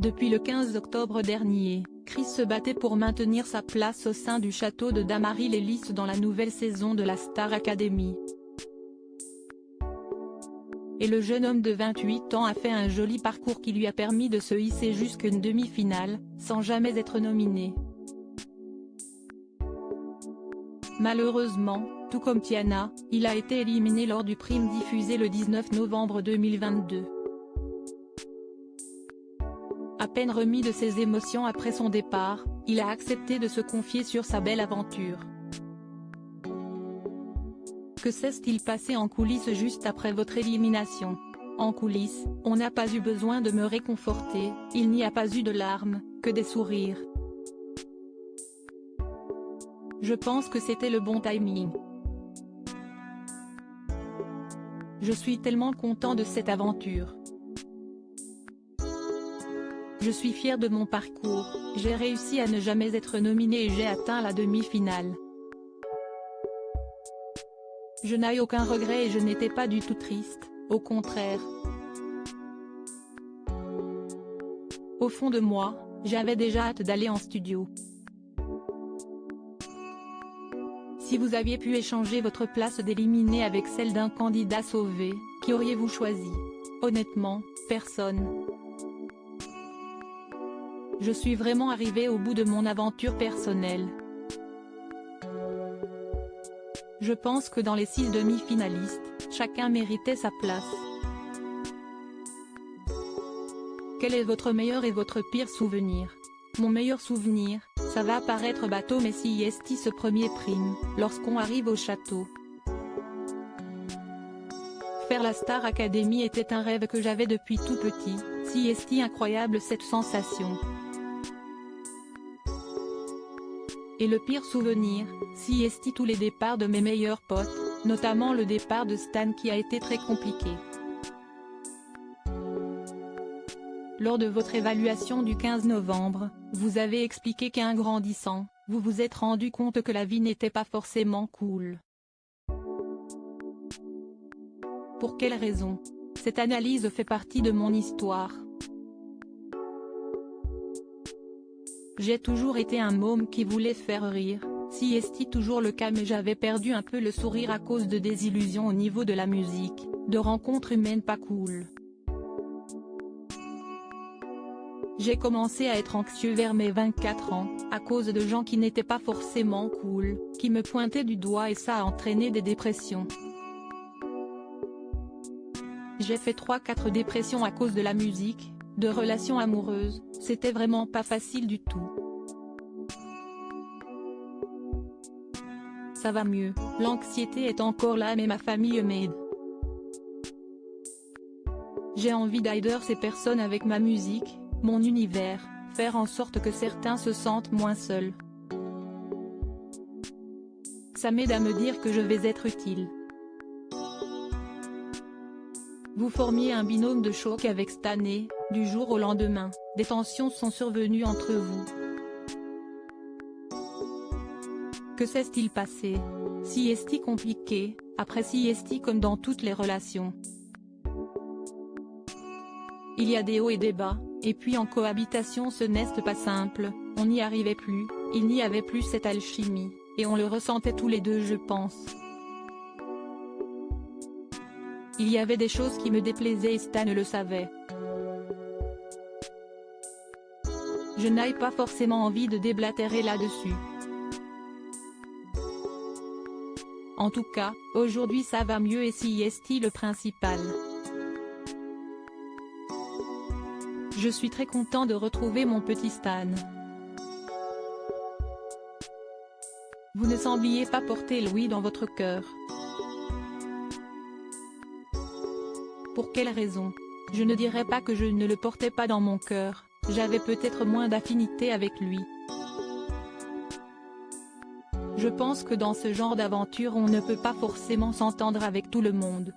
Depuis le 15 octobre dernier, Chris se battait pour maintenir sa place au sein du château de Dammaril-Ellis dans la nouvelle saison de la Star Academy. Et le jeune homme de 28 ans a fait un joli parcours qui lui a permis de se hisser jusqu'à une demi-finale, sans jamais être nominé. Malheureusement, tout comme Tiana, il a été éliminé lors du prime diffusé le 19 novembre 2022. À peine remis de ses émotions après son départ, il a accepté de se confier sur sa belle aventure. Que s'est-il passé en coulisses juste après votre élimination? En coulisses, on n'a pas eu besoin de me réconforter, il n'y a pas eu de larmes, que des sourires. Je pense que c'était le bon timing. Je suis tellement content de cette aventure. Je suis fier de mon parcours, j'ai réussi à ne jamais être nominé et j'ai atteint la demi-finale. Je n'ai aucun regret et je n'étais pas du tout triste, au contraire. Au fond de moi, j'avais déjà hâte d'aller en studio. Si vous aviez pu échanger votre place d'éliminer avec celle d'un candidat sauvé, qui auriez-vous choisi? Honnêtement, personne. Je suis vraiment arrivé au bout de mon aventure personnelle. Je pense que dans les 6 demi-finalistes, chacun méritait sa place. Quel est votre meilleur et votre pire souvenir? Mon meilleur souvenir, ça va paraître bateau mais CIST ce premier prime, lorsqu'on arrive au château. Faire la Star Academy était un rêve que j'avais depuis tout petit, CIST incroyable cette sensation. Et le pire souvenir, CIST tous les départs de mes meilleurs potes, notamment le départ de Stan qui a été très compliqué. Lors de votre évaluation du 15 novembre, vous avez expliqué qu'en grandissant, vous vous êtes rendu compte que la vie n'était pas forcément cool. Pour quelle raison? Cette analyse fait partie de mon histoire. J'ai toujours été un môme qui voulait faire rire, CIST toujours le cas mais j'avais perdu un peu le sourire à cause de désillusions au niveau de la musique, de rencontres humaines pas cool. J'ai commencé à être anxieux vers mes 24 ans, à cause de gens qui n'étaient pas forcément cool, qui me pointaient du doigt et ça a entraîné des dépressions. J'ai fait 3-4 dépressions à cause de la musique, de relations amoureuses, c'était vraiment pas facile du tout. Ça va mieux, l'anxiété est encore là mais ma famille m'aide. J'ai envie d'aider ces personnes avec ma musique, mon univers, faire en sorte que certains se sentent moins seuls. Ça m'aide à me dire que je vais être utile. Vous formiez un binôme de choc avec Stanley, du jour au lendemain, des tensions sont survenues entre vous. Que s'est-il passé? CIST compliqué, après CIST comme dans toutes les relations. Il y a des hauts et des bas, et puis en cohabitation ce n'est pas simple, on n'y arrivait plus, il n'y avait plus cette alchimie, et on le ressentait tous les deux je pense. Il y avait des choses qui me déplaisaient et Stan le savait. Je n'ai pas forcément envie de déblatérer là-dessus. En tout cas, aujourd'hui ça va mieux et CIST le principal. Je suis très content de retrouver mon petit Stan. Vous ne sembliez pas porter Louis dans votre cœur. Pour quelle raison? Je ne dirais pas que je ne le portais pas dans mon cœur, j'avais peut-être moins d'affinité avec lui. Je pense que dans ce genre d'aventure on ne peut pas forcément s'entendre avec tout le monde.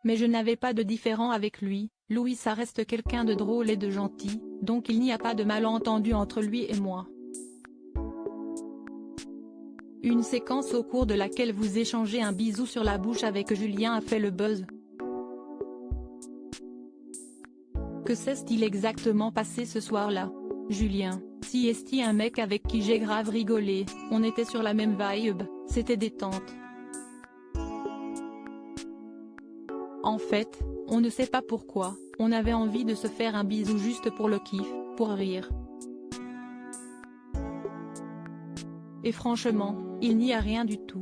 Mais je n'avais pas de différend avec lui, Louis ça reste quelqu'un de drôle et de gentil, donc il n'y a pas de malentendu entre lui et moi. Une séquence au cours de laquelle vous échangez un bisou sur la bouche avec Julien a fait le buzz. Que s'est-il exactement passé ce soir-là? Julien, si est-il un mec avec qui j'ai grave rigolé, on était sur la même vibe, c'était détente. En fait, on ne sait pas pourquoi, on avait envie de se faire un bisou juste pour le kiff, pour rire. Et franchement, il n'y a rien du tout.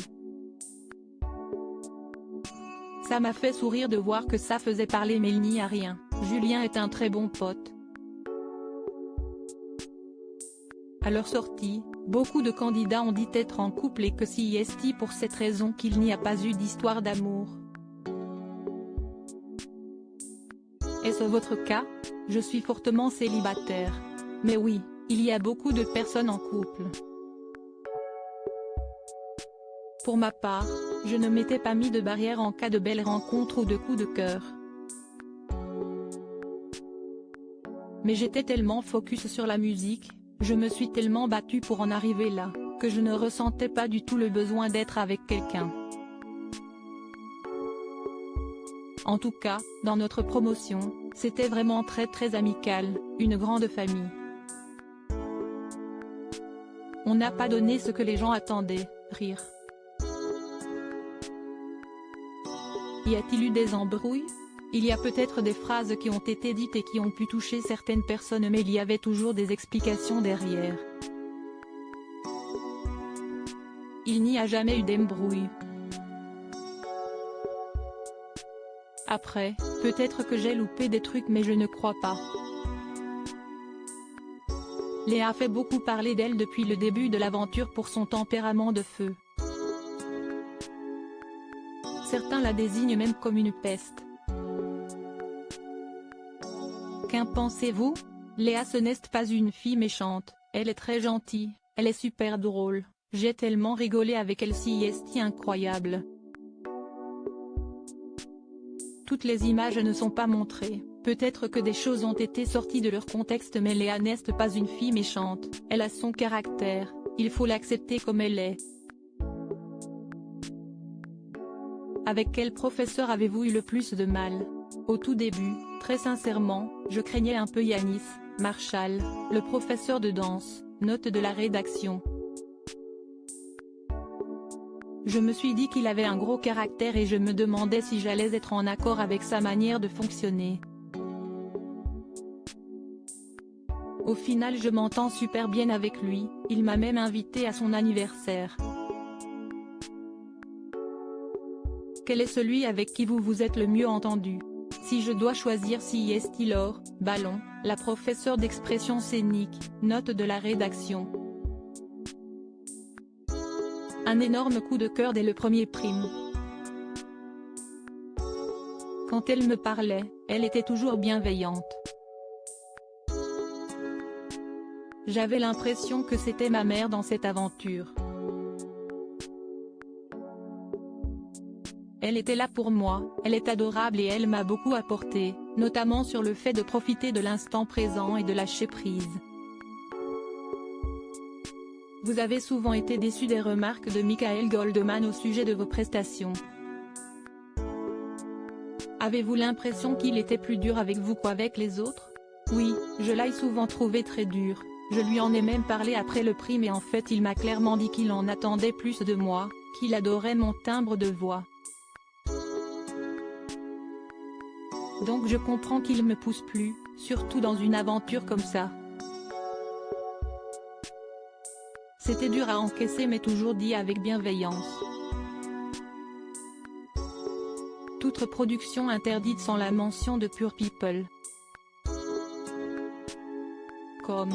Ça m'a fait sourire de voir que ça faisait parler mais il n'y a rien, Julien est un très bon pote. À leur sortie, beaucoup de candidats ont dit être en couple et que c'est pour cette raison qu'il n'y a pas eu d'histoire d'amour. Est-ce votre cas? Je suis fortement célibataire. Mais oui, il y a beaucoup de personnes en couple. Pour ma part, je ne m'étais pas mis de barrière en cas de belle rencontre ou de coup de cœur. Mais j'étais tellement focus sur la musique, je me suis tellement battue pour en arriver là, que je ne ressentais pas du tout le besoin d'être avec quelqu'un. En tout cas, dans notre promotion, c'était vraiment très amical, une grande famille. On n'a pas donné ce que les gens attendaient, rire. Y a-t-il eu des embrouilles? Il y a peut-être des phrases qui ont été dites et qui ont pu toucher certaines personnes mais il y avait toujours des explications derrière. Il n'y a jamais eu d'embrouille. Après, peut-être que j'ai loupé des trucs mais je ne crois pas. Léa fait beaucoup parler d'elle depuis le début de l'aventure pour son tempérament de feu. Certains la désignent même comme une peste. Qu'en pensez-vous? Léa ce n'est pas une fille méchante, elle est très gentille, elle est super drôle, j'ai tellement rigolé avec elle c'est incroyable. Toutes les images ne sont pas montrées, peut-être que des choses ont été sorties de leur contexte mais Léa n'est pas une fille méchante, elle a son caractère, il faut l'accepter comme elle est. Avec quel professeur avez-vous eu le plus de mal? Au tout début, très sincèrement, je craignais un peu Yanis Marshall, le professeur de danse, note de la rédaction. Je me suis dit qu'il avait un gros caractère et je me demandais si j'allais être en accord avec sa manière de fonctionner. Au final je m'entends super bien avec lui, il m'a même invité à son anniversaire. Quel est celui avec qui vous vous êtes le mieux entendu? Si je dois choisir c'est Laure Ballon, la professeure d'expression scénique, note de la rédaction. Un énorme coup de cœur dès le premier prime. Quand elle me parlait, elle était toujours bienveillante. J'avais l'impression que c'était ma mère dans cette aventure. Elle était là pour moi, elle est adorable et elle m'a beaucoup apporté, notamment sur le fait de profiter de l'instant présent et de lâcher prise. Vous avez souvent été déçu des remarques de Michael Goldman au sujet de vos prestations. Avez-vous l'impression qu'il était plus dur avec vous qu'avec les autres? Oui, je l'ai souvent trouvé très dur, je lui en ai même parlé après le prix mais en fait il m'a clairement dit qu'il en attendait plus de moi, qu'il adorait mon timbre de voix. Donc je comprends qu'il me pousse plus, surtout dans une aventure comme ça. C'était dur à encaisser mais toujours dit avec bienveillance. Toute production interdite sans la mention de Pure People. Comme